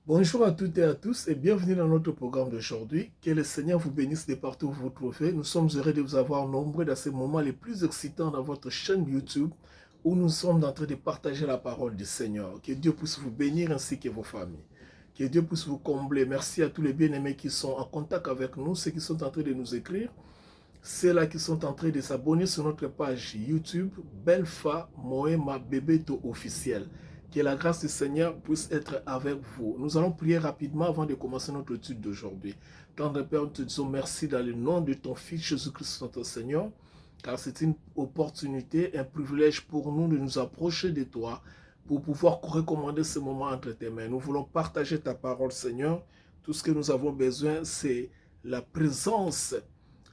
Bonjour à toutes et à tous et bienvenue dans notre programme d'aujourd'hui. Que le Seigneur vous bénisse de partout où vous vous trouvez. Nous sommes heureux de vous avoir nombreux dans ces moments les plus excitants dans votre chaîne YouTube où nous sommes en train de partager la parole du Seigneur. Que Dieu puisse vous bénir ainsi que vos familles. Que Dieu puisse vous combler. Merci à tous les bien-aimés qui sont en contact avec nous, ceux qui sont en train de nous écrire, ceux-là qui sont en train de s'abonner sur notre page YouTube Belfa Moema Bebeto officiel. Que la grâce du Seigneur puisse être avec vous. Nous allons prier rapidement avant de commencer notre étude d'aujourd'hui. Tendre Père, nous te disons merci dans le nom de ton Fils Jésus-Christ notre Seigneur, car c'est une opportunité, un privilège pour nous de nous approcher de toi, pour pouvoir recommander ce moment entre tes mains. Nous voulons partager ta parole, Seigneur. Tout ce que nous avons besoin, c'est la présence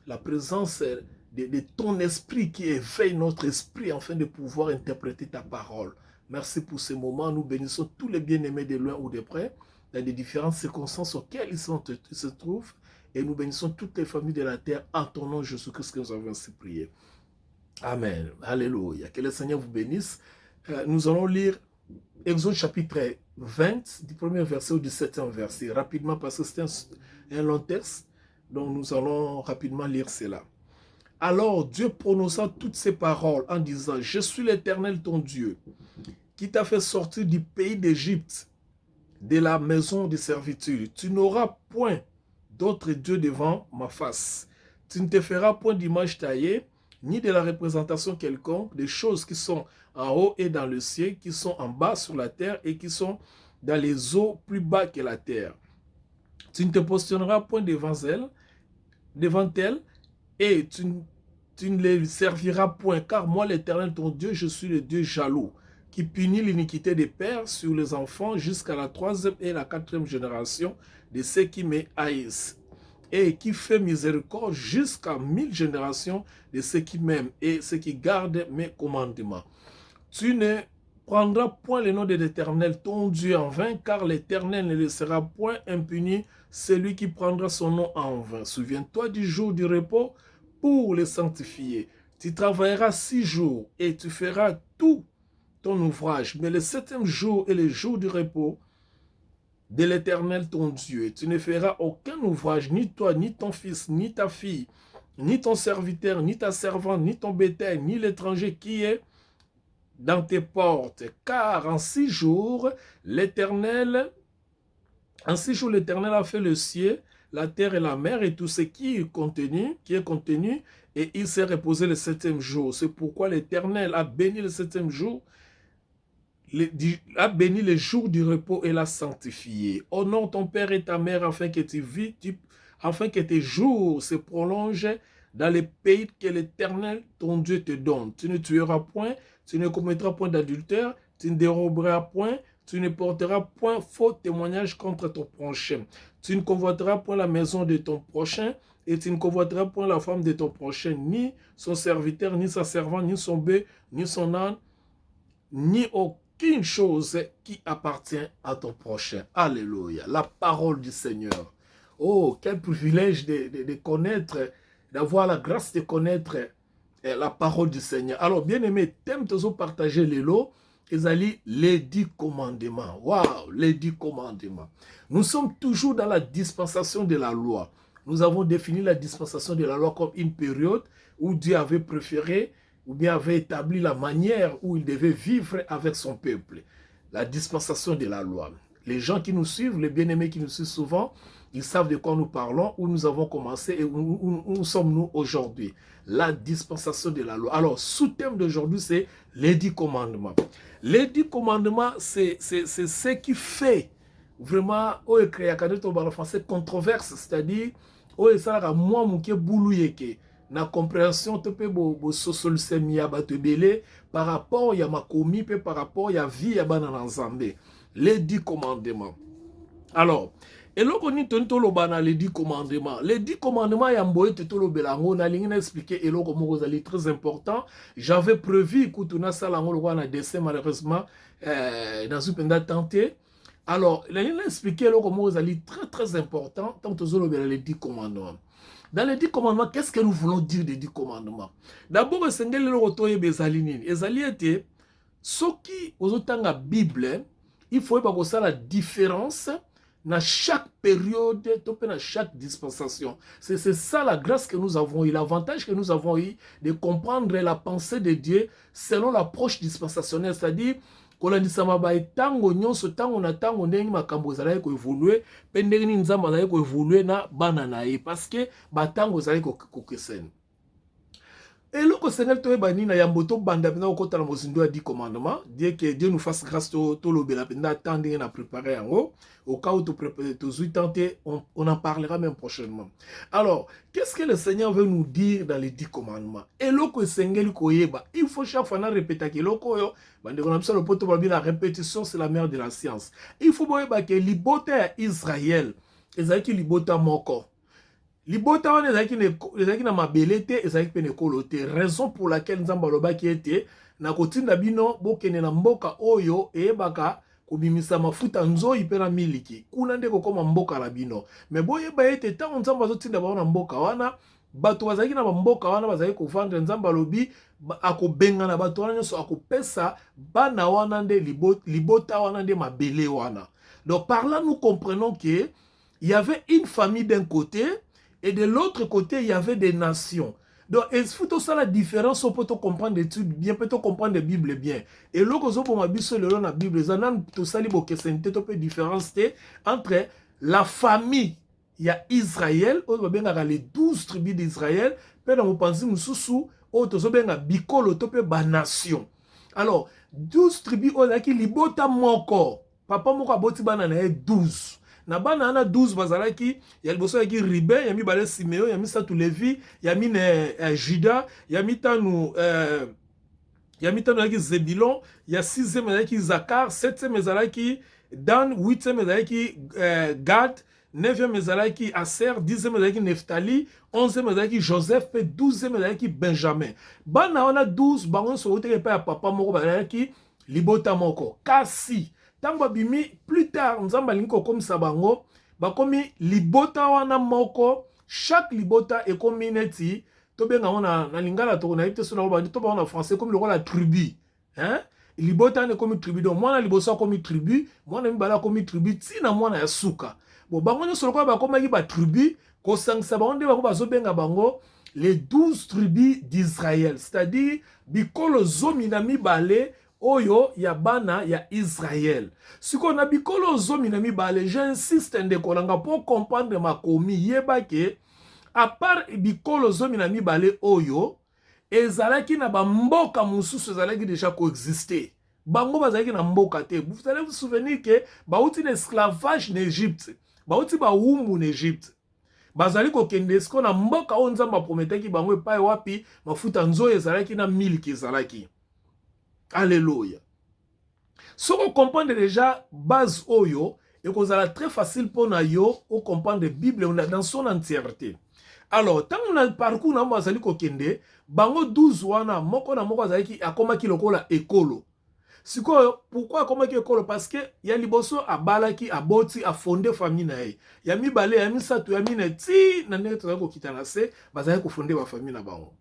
de ton esprit qui éveille notre esprit afin de pouvoir interpréter ta parole. Merci pour ce moment. Nous bénissons tous les bien-aimés de loin ou de près, dans les différentes circonstances auxquelles ils se trouvent. Et nous bénissons toutes les familles de la terre en ton nom, Jésus-Christ, que nous avons ainsi prié. Amen. Alléluia. Que le Seigneur vous bénisse. Nous allons lire Exode chapitre 20, du premier verset au 17e verset. Rapidement, parce que c'est un long texte. Donc nous allons rapidement lire cela. Alors Dieu prononça toutes ces paroles en disant, je suis l'Éternel ton Dieu, qui t'a fait sortir du pays d'Égypte, de la maison de servitude. Tu n'auras point d'autre Dieu devant ma face. Tu ne te feras point d'image taillée, ni de la représentation quelconque des choses qui sont en haut et dans le ciel, qui sont en bas sur la terre et qui sont dans les eaux plus bas que la terre. Tu ne te positionneras point devant elle, et tu ne les serviras point, car moi, l'Éternel, ton Dieu, je suis le Dieu jaloux, qui punit l'iniquité des pères sur les enfants jusqu'à la 3e et la 4e génération de ceux qui me haïssent, et qui fait miséricorde jusqu'à 1000 générations de ceux qui m'aiment et ceux qui gardent mes commandements. Tu ne prendras point le nom de l'Éternel, ton Dieu, en vain, car l'Éternel ne laissera point impuni celui qui prendra son nom en vain. Souviens-toi du jour du repos pour le sanctifier. Tu travailleras 6 jours et tu feras tout ton ouvrage. Mais le 7e jour est le jour du repos de l'Éternel ton Dieu. Tu ne feras aucun ouvrage, ni toi, ni ton fils, ni ta fille, ni ton serviteur, ni ta servante, ni ton bétail, ni l'étranger qui est dans tes portes. Car en 6 jours, l'Éternel a fait le ciel, la terre et la mer et tout ce qui est contenu, et il s'est reposé le 7e jour. C'est pourquoi l'Éternel a béni le 7e jour, a béni le jour du repos et l'a sanctifié. Honore ton père et ta mère afin que afin que tes jours se prolongent dans les pays que l'Éternel, ton Dieu, te donne. Tu ne tueras point, tu ne commettras point d'adultère, tu ne déroberas point, tu ne porteras point faux témoignage contre ton prochain. Tu ne convoiteras point la maison de ton prochain, et tu ne convoiteras point la femme de ton prochain, ni son serviteur, ni sa servante, ni son bœuf, ni son âne, ni aucune chose qui appartient à ton prochain. Alléluia. La parole du Seigneur. Oh, quel privilège de connaître, d'avoir la grâce de connaître la parole du Seigneur. Alors, bien aimé, t'aimes toujours partager les lots. Les 10 commandements. Waouh, les 10 commandements. Nous sommes toujours dans la dispensation de la loi. Nous avons défini la dispensation de la loi comme une période où Dieu avait préféré ou bien avait établi la manière où il devait vivre avec son peuple. La dispensation de la loi. Les gens qui nous suivent, les bien-aimés qui nous suivent souvent, ils savent de quoi nous parlons, où nous avons commencé et où sommes-nous aujourd'hui. La dispensation de la loi. Alors, sous-thème d'aujourd'hui, c'est les 10 commandements. Les 10 commandements, c'est ce qui fait vraiment, cette controverse, c'est-à-dire, moi, mon boulou na compréhension te pe bo sosol semia batebele par rapport ya makomi pe par rapport ya vie ya bana nzambe. Les 10 commandements. Alors, eloko ni tonto lo bana les 10 commandements. Les 10 commandements ya mboye te tolo belango na lingi na expliquer eloko moko zali très important. J'avais prévu kutuna sala ngolo wana dessin malheureusement dans une penda tenté. Alors, il a expliqué eloko moko zali très important tant tozolo bela les 10 commandements. Dans les 10 commandements, qu'est-ce que nous voulons dire des 10 commandements? D'abord, esengeli eloko to yebezali nini? Ezali ete soki ozotanga Bible, il faut pas que ça la différence dans chaque période, dans chaque dispensation. C'est ça la grâce que nous avons eu, l'avantage que nous avons eu de comprendre la pensée de Dieu selon l'approche dispensationnelle, c'est-à-dire kolandisama ba etango nyonso tango na tango ndenge makambo ezalaki ko évoluer pe ndenge nini nzambe azalaki ko évoluer na bana na ye parce que batango ezalaki kokeseni. Et le Seigneur te bani na yamboto banda pena okota na mozindo ya 10 commandements. Dieu nous fasse grâce to lo bela pena attendre na préparer yango au cas où tu préparer tenter on en parlera même prochainement. Alors, qu'est-ce que le Seigneur veut nous dire dans les 10 commandements? Et le Seigneur koyeba, il faut chaque fois na répéter que loko yo bande on appelle le poto babi la répétition c'est la mère de la science. Il faut boyeba que libota ya Israël, ezaki libota moko. Libota wana ezalaki na mabele te ezalaki pe nekolo te, raison pour laquelle nzambe alobaki ete na kotinda bino bokende na mboka oyo eyebaka kobimisa mafuta nzoyi mpe na miliki kuna nde kokoma mboka na bino. Me boyeba ete ntango nzambe azotinda bango na mboka wana bato bazalaki na bamboka wana bazalaki kovandre, nzambe alobi akobengana bato wana nyonso akopesa bana wana nde libota wana nde mabele wana. Donc par là nous comprenons que il y avait une famille d'un côté et de l'autre côté, il y avait des nations. Donc, il faut tout ça la différence, on peut comprendre l'étude bien, peut comprendre la Bible bien. Et là, quand on a vu la Bible, tout ça, il y a une différence entre la famille, il y a Israël, on va les 12 tribus d'Israël, puis on pense que on a bikolo, ba nation. Alors, 12 tribus, on a qui libota moko. Papa moko aboti banana 12. Na bana na 12 bazalaki ya liboso ya ki Ribe, ya mi bale Simeo, ya mi Satu Levi, ya mi Juda, ya mi tanu ya ki Zebulon, ya 6e ezalaki Zakar, 7e ezalaki Dan, 8e ezalaki Gad, 9e ezalaki Aser, 10e ezalaki Neftali, 11e ezalaki Joseph, pe 12e ezalaki Benjamin. Bana wana 12 bango so oteke pa ya papa moko bazalaki libota moko. Kasi tango bimi plus tard nzamba linko comme ça bango bakomi libota wana moko, chaque libota ekomi neti to benga wana na lingala to na ite sona ba to ba na français comme le la tribu, hein, libota ne comme tribu donc mwana liboso comme tribu, mwana mibala comme tribu tina mwana ya suka bo bango ne solo ko ba koma ki ba tribu ko sangsa bango nde bango bazo benga bango les 12 tribus d'Israël, c'est-à-dire bikolo zomi na mibale oyo ya bana ya Israël. Si qu'on a bikolo zomi na mibale, j'insiste ndekolanga pour comprendre makomi yeba ke à part bikolo zomi na mibale oyo ezalaki na bamboka mususu ezalaki déjà coexister. Bango bazalaki na mboka te. Vous allez vous souvenir que bauti l'esclavage en Égypte, bauti ba umbu en Égypte. Bazali ko kende sko na mboka o nzamba prometaki bango epai wapi mafuta nzoyi ezalaki na miliki ezalaki. Alléluia. Si on comprend déjà base oyo, et qu'on a très facile pour yo au comprendre la Bible dans son entièreté. Alors, tant on a le parcours na bazali ko kende, bango 12 wana moko na moko azali akoma ki lokola ekolo. Siko pourquoi akoma ki ekolo? Parce que ya liboso abalaki aboti a fondé famille na ye. Ya mibale ya misato ya mine ti na ndenge tozali ko kitana se bazali ko fondé ba famille na bango.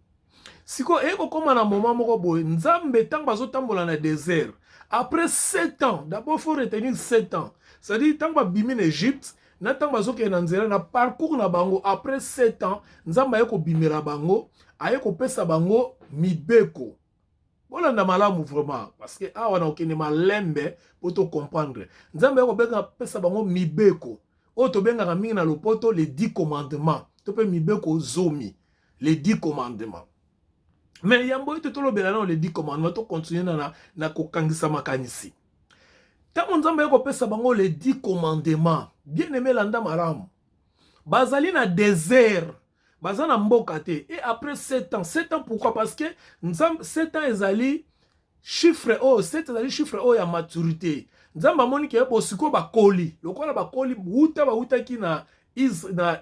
Siko eko koma na moment moko boye nzambe tango bazotambola na désert après 7 ans, d'abord il faut retenir 7 ans, c'est-à-dire tango bimi en Égypte na tango bazokende na nzela na parcours na bango après 7 ans nzambe ayeko bimela bango ayeko pesa bango mibeko. Voilà na malamu vraiment parce que awa na okende malembe pour te comprendre nzambe ayeko benga pesa bango mibeko o to benga mingi na lopoto les 10 commandements to pe mibeko zomi les 10 commandements. Mais yambo ite tolo belana les 10 commandements to continuer na kokangisa makanisi. Tango nzambe yako pesa bango les 10 commandements, bien aimé landa malamu. Bazali na désert, bazana mboka te. Et après 7 ans pourquoi? Parce que nzambe 7 ans ezali chiffre o, 7 ezali chiffre o ya maturité. Nzambe amoni ke bosiko bakoli, lokola bakoli buta ki na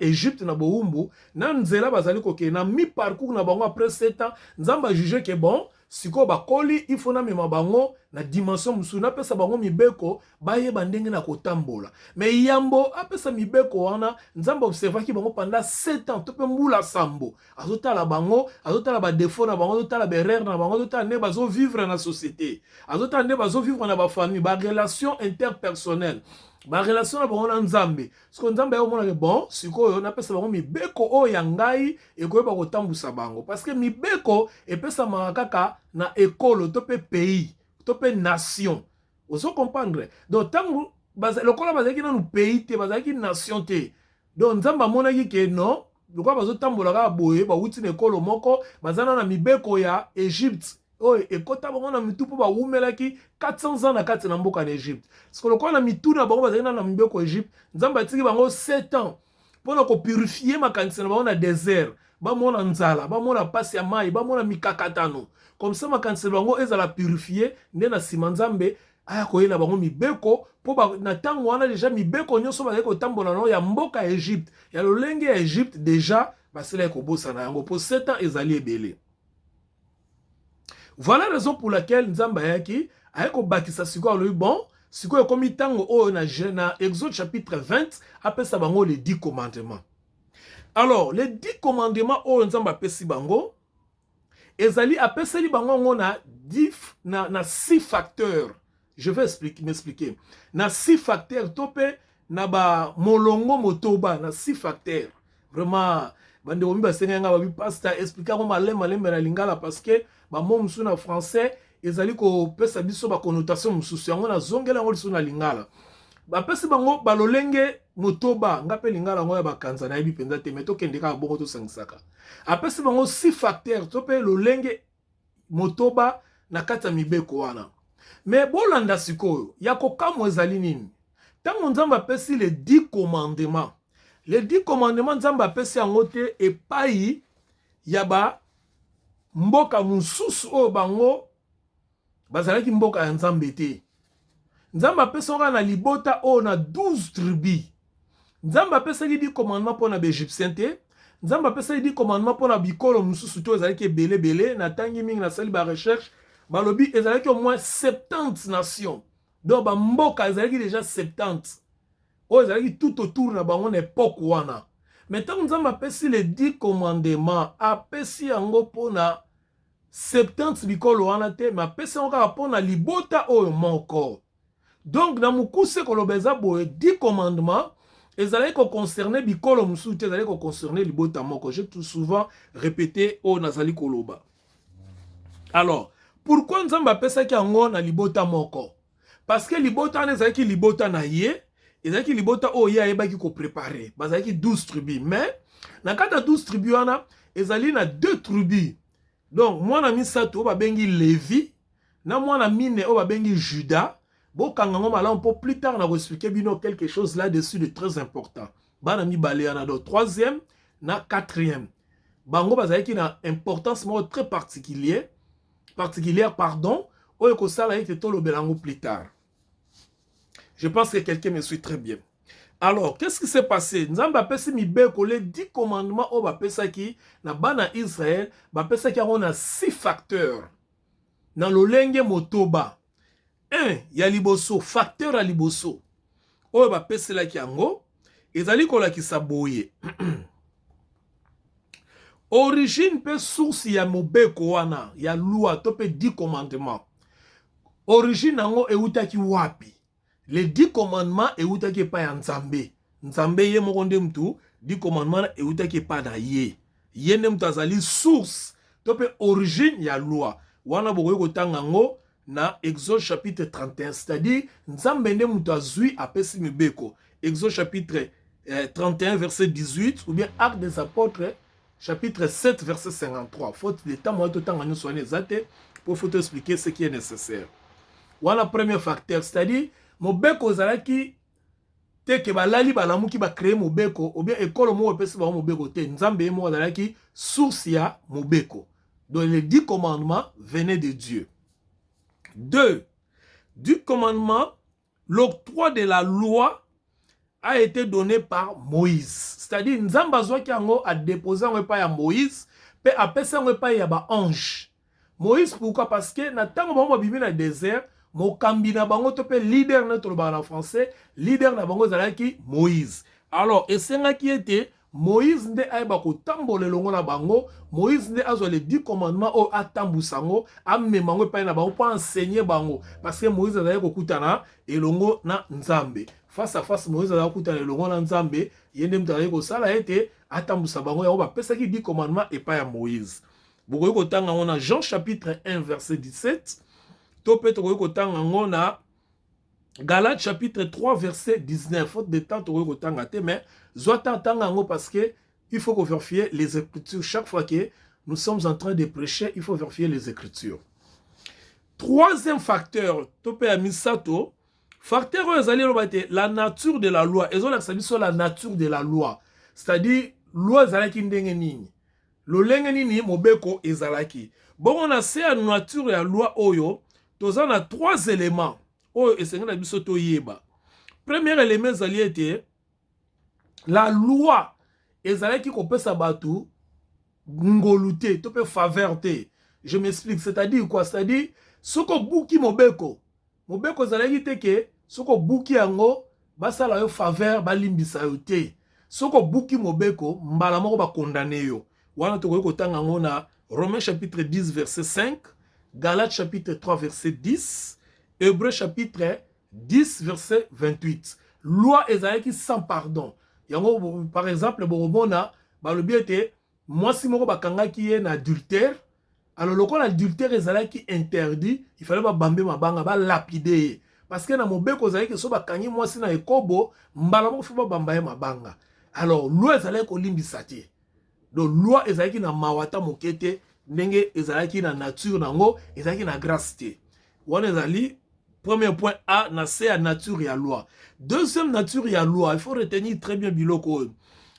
Égypte na boumbu na nzela bazali koke na mi parcours na bango après 7 ans nzamba juge que bon siko bakoli il faut na mema bango na dimension musu na pesa bango mibeko baye bandenge na kotambola mais yambo apesa mibeko wana nzamba observa ki bango pendant 7 ans to pe mbula sambo azotala bango azotala ba défaut na bango azotala ba erreur na bango azotala ne bazo vivre na société azotala ne bazo vivre na ba famille ba relation interpersonnelle ba relation na bango na nzambe siko nzambe yo mona ke bon sikoyo napesa bango mibeko oyo ya ngai ekoyeba kotambusa bango parce que mibeko epesamaka kaka na ekolo to pe pays to pe nation ozo comprendre donc tango lokola bazalaki nanu pays te bazalaki nation te donc nzambe amonaki ke non lokola bazotambola kaka boye bawuti na ekolo moko bazana na mibeko ya Egypte oyo ekota bango na mitu mpo bawumelaki 400 ans na kati na mboka na Egypte siko lokola na mitu na bango bazalaki na mibeko Egypte nzambe atiki bango 7 ans mpona kopurifie makanisi na bango na désert bamona nzala bamona pasi ya mai bamona mikakatano comme ça makanisi na bango ezala purifie nde na nsima nzambe aya koyela bango mibeko mpo na ntango wana deja mibeko nyonso bazali kotambola nango ya mboka ya Egypte ya lolenge ya Egypte deja basilaki kobosana yango mpo 7 ans ezali ebele. Voilà la raison pour laquelle Nzamba yaki ayeko bakisa siko alobi bon siko ekomi tango oyo na Exode chapitre 20 apesa bango les 10 commandements. Alors les 10 commandements oyo Nzamba apesi bango ezali apeseli bango ngo na 6 facteurs. Je vais m'expliquer. Na 6 facteurs topé na ba molongo motoba na 6 facteurs. Vraiment bande omi basenga nga babi pasteur expliquer comment malembe na lingala parce que ba mot musu na français ezali ko pesa biso ba connotation mususu yango na zongela ngo liso na lingala ba pesi bango balolenge motoba ngape lingala ngo ya bakanza na yebi penza te meto kendeka bongo to sangisaka apesi bango 6 facteurs to pe lolenge motoba na kata mibeko wana mais bolanda sikoyo ya kokamwa ezali nini tango nzamba apesi les 10 commandements. Les 10 commandements nzamba apesi yango te epai ya ba mboka mususu oyo bango bazalaki mboka ya nzambe te. Nzamba apesi yango na libota oyo na 12 tribus. Nzamba apesaki 10 commandements mpona baegyptien te. Nzamba apesaki 10 commandements mpona bikolo mususu to ezalaki ebele na tangi mingi nasali ba recherche balobi ezalaki au moins 70 nations. Donc ba mboka ezalaki déjà 70. Oyo ezalaki tout autour na bango na époque wana. Maintenant nzamba apesi les 10 commandements apesi yango mpona 70 bikolo wana te mais apesi yango kaka mpona libota oyo moko. Donc na mukuse koloba eza boye 10 commandements ezalaki koconcerne bikolo mususu te ezalaki koconcerne libota moko. J'ai tout souvent répété oyo nazali koloba. Alors pourquoi nzamba apesaki yango na libota moko? Parce que libota wana ezalaki libota na ye ezalaki libota oyo ye ayebaki koprepare bazalaki 12 tribus mais na kata 12 tribus wana ezali na 2 tribus. Donc mwana misato oyo babengi Lévi na mwana mine oyo babengi Juda bokanga ngo malamu mpo plus tard na koexpliquer bino quelque chose là-dessus de très important. Bana mibale yana do 3e na 4e bango bazalaki na importance moko très particulière pardon oyo kosala ete tolobela yango plus tard. Je pense que quelqu'un me suit très bien. Alors, qu'est-ce qui s'est passé? Nzamba apesi mibeko les 10 commandements oyo bapesaki na bana Israël bapesaki yango na 6 facteurs. Na lolenge motoba. 1 ya liboso, facteur ya liboso. Oyo bapeselaki yango ezali kolakisa boye. Origine pe source ya mobeko wana ya loi to pe 10 commandements. Origine yango eutaki wapi? Les 10 commandements eutaki pa ya Nzambe. Nzambe ye moko nde mtu 10 commandements eutaki pa na ye. Ye nde mtu azali source to pe origine ya loi. Wana bokoki kotanga ngo na Exode chapitre 31, c'est-à-dire Nzambe nde mtu azui apesi mibeko. Exode chapitre 31 verset 18 ou bien Actes des apôtres chapitre 7 verset 53. Faute de temps moi totanga nyo soane zate pour faut expliquer ce qui est nécessaire. Wana premier facteur, c'est-à-dire mobeko ozalaki te ke balali balamuki ba créer mobeko ou bien ekolo mo epesi ba mobeko te Nzambe mo ozalaki source ya mobeko. Donc les 10 commandements venaient de Dieu. 2. Du commandement, l'octroi de la loi a été donné par Moïse. C'est-à-dire Nzamba zwaki yango a déposé en pa ya Moïse pe apesa en pa ya ba ange. Moïse pourquoi? Parce que na tango ba bibi na désert mokambi na bango to pe leader na to ba en français, leader na bango zalaki Moïse. Alors esengaki ete Moïse nde ayeba kotambola elongo na bango, Moïse nde azwa les 10 commandements o atambusango, amemango pa na bango pour enseigner bango parce que Moïse azali kokutana elongo na Nzambe. Face à face Moïse azali kokutana elongo na Nzambe, yende mutali ko sala ete atambusa bango ya ba pesa ki 10 commandements et pas ya Moïse. Bokoyi kotanga ngona Jean chapitre 1 verset 17. To pe tokoyi kotanga ngona Galates chapitre 3 verset 19. Faute de temps tokoyi kotanga te mais zoata tanga ngo parce que il faut vérifier les écritures chaque fois que nous sommes en train de prêcher, il faut vérifier les écritures. Troisième facteur, tope ya misato, facteur ezali lobate la nature de la loi. Ezola sabi sur la nature de la loi. C'est-à-dire loi ezalaki ndenge nini. Lolenge nini mobeko ezalaki. Bon on a se la nature ya loi oyo, toza na 3 éléments. Oyo esenga na biso to yeba. Premier élément ezali ete la loi ezalaki kopesa batu ngolute, tope faveur te. Je m'explique, c'est-à-dire quoi? C'est-à-dire soko buki mobeko. Mobeko ezalaki te ke soko buki yango basala yo faveur balimbisa yo te. Soko buki mobeko mbala moko ba condamné yo. Wana tokoki kotanga ngo na Romains chapitre 10 verset 5, Galates chapitre 3 verset 10, Hébreux chapitre 10 verset 28. Loi ezalaki sans pardon. Yango par exemple boromona balobi ete mwasi moko bakangaki ye na adultère. Alors lokola adultère ezalaki interdit, il fallait ba bambe mabanga ba lapider parce que na mobeko ezalaki so bakangi mwasi na ekobo mbala moko fuba bamba ye mabanga. Alors loi ezalaki kolimbisa te. Donc loi ezalaki na mawata mokete ndenge ezalaki na nature nango ezalaki na grâce te. Wana ezali premier point A, na c'est la nature et la loi. Deuxième nature et la loi, il faut retenir très bien biloko.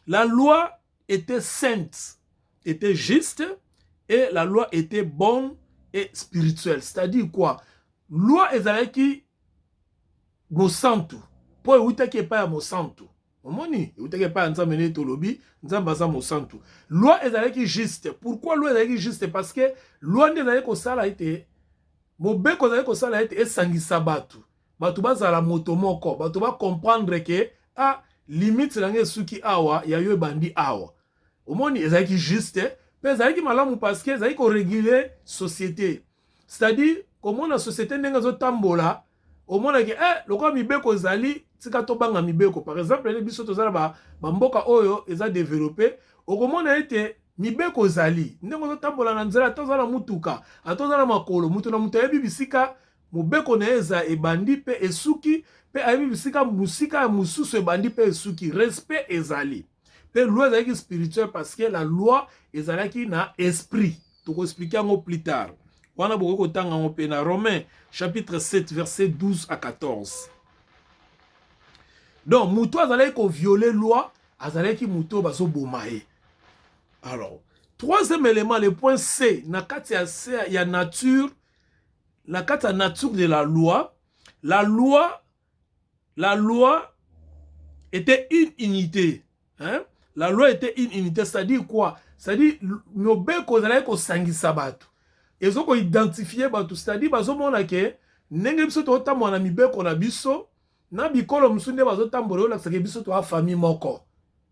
La loi était sainte, était juste, et la loi était bonne et spirituelle. C'est-à-dire quoi? Loi ezalaki mosantu. Po eutaki pa ya mosantu. Omoni, eutaki pa nzambe ne tolobi, nzambe aza mosantu. Loi ezalaki juste. Pourquoi loi ezalaki juste? Parce que loi ezalaki kosala ete mobeko ezali kosala ete esangisa batu. Batu bazala moto moko, batu ba comprendre que limite nange suki awa ya yo bandi awa. Omoni ezalaki juste, pe ezalaki malamu parce que ezalaki ko réguler société. C'est-à-dire comment la société ndenge zo tambola, omona ke lokwa mibeko ezali tika to banga mibeko. Par exemple, les biso tozala ba mboka oyo eza développé, okomona ete mibeko ezali ndenge zo tambola na nzela tozala mutuka atozala makolo mutu na mutu yebi bisika mobeko na eza ebandi pe esuki pe ayebi bisika musika ya mususu ebandi pe esuki. Respect ezali pe loi ezalaki spirituelle parce que la loi ezalaki na esprit. Toko expliquer ngo plus tard. Wana boko kotanga ngo pe na Romains chapitre 7 verset 12 à 14. Donc mutu azalaki ko violer loi, azalaki mutu bazo bomaye. Alors, troisième élément, le point C, na kati ya nature, la kati ya nature de la loi était une unité. Hein? La loi était une unité, c'est-à-dire quoi? C'est-à-dire, mobeko zalaki ko sangisa batu. Ezo ko identifier batu, c'est-à-dire, bazo mona ke, nenge biso to otamwa na mibeko na biso, na bikolo musunde bazo tambola yo lakisake biso to a famille moko.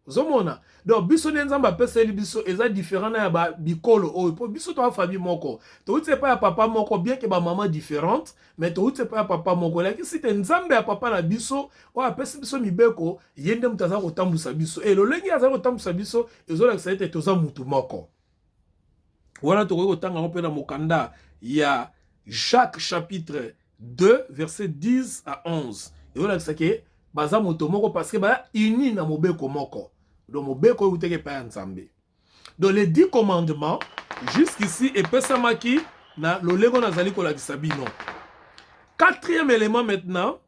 Zomona. Donc biso nenzamba pesa eli biso eza différent na ba bikolo o po biso to famille moko. To utse pa ya papa moko bien que ba maman différente, mais to utse pa ya papa moko. La ki si te nzambe ya papa na biso o apesa biso mibeko yende mutaza ko tambusa biso. Et lo lengi aza ko tambusa biso ezola ka ete toza mutu moko. Wana to ko tanga ngo pe na mokanda ya Jacques chapitre 2 verset 10 à 11. Ezola ka ke baza mutu moko parce que ba uni na mobeko moko. Donc, mobeko uteke pa nzambe. Donc, les 10 commandements, jusqu'ici, et pesamaki, na lolego nazali ko la kisabino. Quatrième élément maintenant.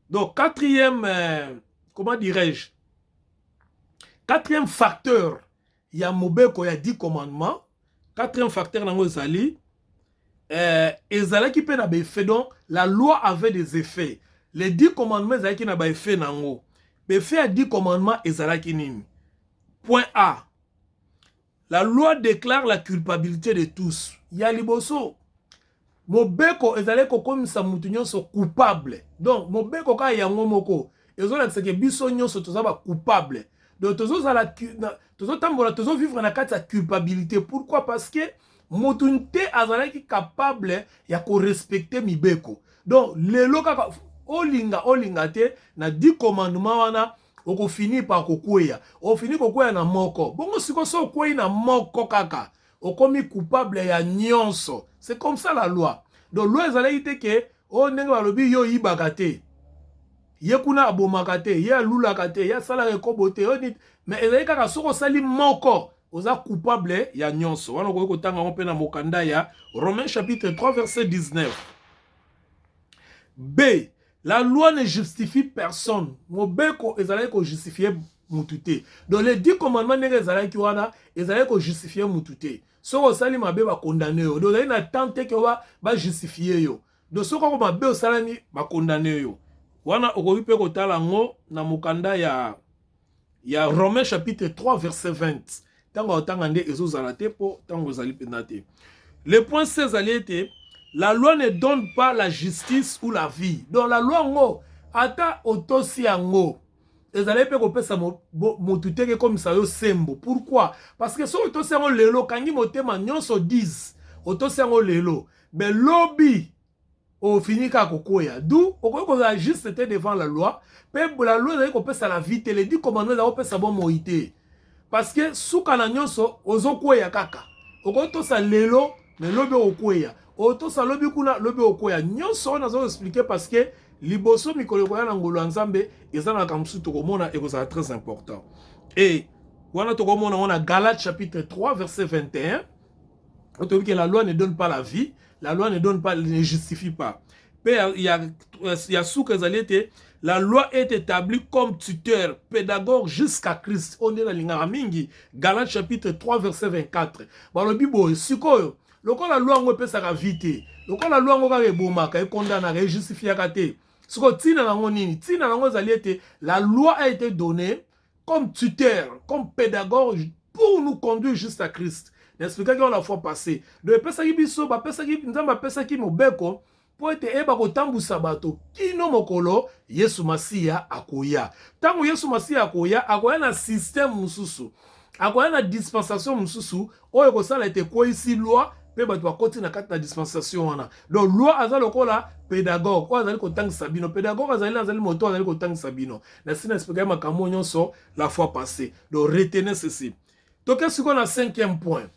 Donc, quatrième, comment dirais-je? Quatrième facteur, il y a mobeko, il y a 10 commandements. Quatrième facteur, nango zali. Ezala ki pe na effet. Donc, la loi avait des effets. Les 10 commandements, ezala ki na ba effet nango. Fait à 10 commandements ezalaki nini. Point A. La loi déclare la culpabilité de tous. Ya liboso. Mobeko ezaleko komisa mutu nyonso coupable. Donc mobeko ka yango moko. Ezolakisa ke biso nyonso tozaba coupable. Donc tozo vivre na kati ya culpabilité. Pourquoi? Parce que motunte azalaki capable ya ko respecter mibeko. Donc lelo kaka olinga te na 10 commandements wana oko fini par kokweya. O fini kokweya na moko. Bongo siko so kwei na moko kaka. Okomi coupable ya nyonso. C'est comme ça la loi. Donc loi ezalaki te ke o ndenge balobi yo yibaka te. Ye kuna abomaka te, ye alulaka te, ye asalaka ekobo te, mais ezali kaka soko sali moko oza coupable ya nyonso. Wana koki kotanga ngo pe na mokanda ya Romains chapitre 3 verset 19. B. La loi ne justifie personne. Mobeko ezalaki ko justifier mutu te. Donc les 10 commandements ndenge ezalaki wana ezalaki ko justifier mutu te. Soko sali mabe ba condamner yo. Donc ezali na tente ke ba justifier yo. Donc soko mabe osalani ba condamner yo. Wana okoki pe kotala ngo na mokanda ya Romains chapitre 3 verset 20. Tango otanga nde ezozala te po tango ozali pena te. Le point 16 était la loi ne donne pas la justice ou la vie. Donc la loi ngo ata otosi yango ezali pe kopesa motuteke comme ça yo sembo. Pourquoi? Parce que so otosi yango lelo kangi motema nyonso 10 otosi yango lelo mais lobby au fini ka kokoya. D'où on a juste été devant la loi. Mais la loi d'ailleurs qu'on peut ça la vie. Les 10 commandements d'ailleurs peut ça bon moïté. Parce que sous kananyon so ozo koya kaka. Okoto sa lelo mais lobe okoya. Oto sa lobi kuna lobe okoya. Nyon so on a expliqué parce que liboso mikolo koya na ngolo nzambe ezana kamsu to komona et ça très important. Et wana to komona on a Galates chapitre 3 verset 21. On te dit que la loi ne donne pas la vie. La loi ne justifie pas. Mais il y a sous que la loi est établie comme tuteur, pédagogue jusqu'à Christ. On est dans l'Ingamingi, Galates chapitre 3, verset 24. Bon, le Bible, si quoi, la loi on peut s'arrêter vite. La loi on va rebomaka, condamner, justifier à côté. Ce que la loi a été donnée comme tuteur, comme pédagogue pour nous conduire jusqu'à Christ. N'expliquez qu'on la fois passée. De pesaki biso, ba pesaki nzamba pesaki mobeko pour être eba kotambusa bato kino mokolo Yesu Masiya akoya. Tango Yesu Masiya akoya na système mususu. Akoya na dispensation mususu oyo kosala ete ko ici loi pe bato bakoti na kati na dispensation wana. Donc loi azali lokola pédagogue, o azali kotangisa bino, pédagogue azali moto azali kotangisa bino. Na sina expliquer makambo nyonso la fois passée. Donc retenez ceci. Donc qu'est-ce qu'on a 5e point?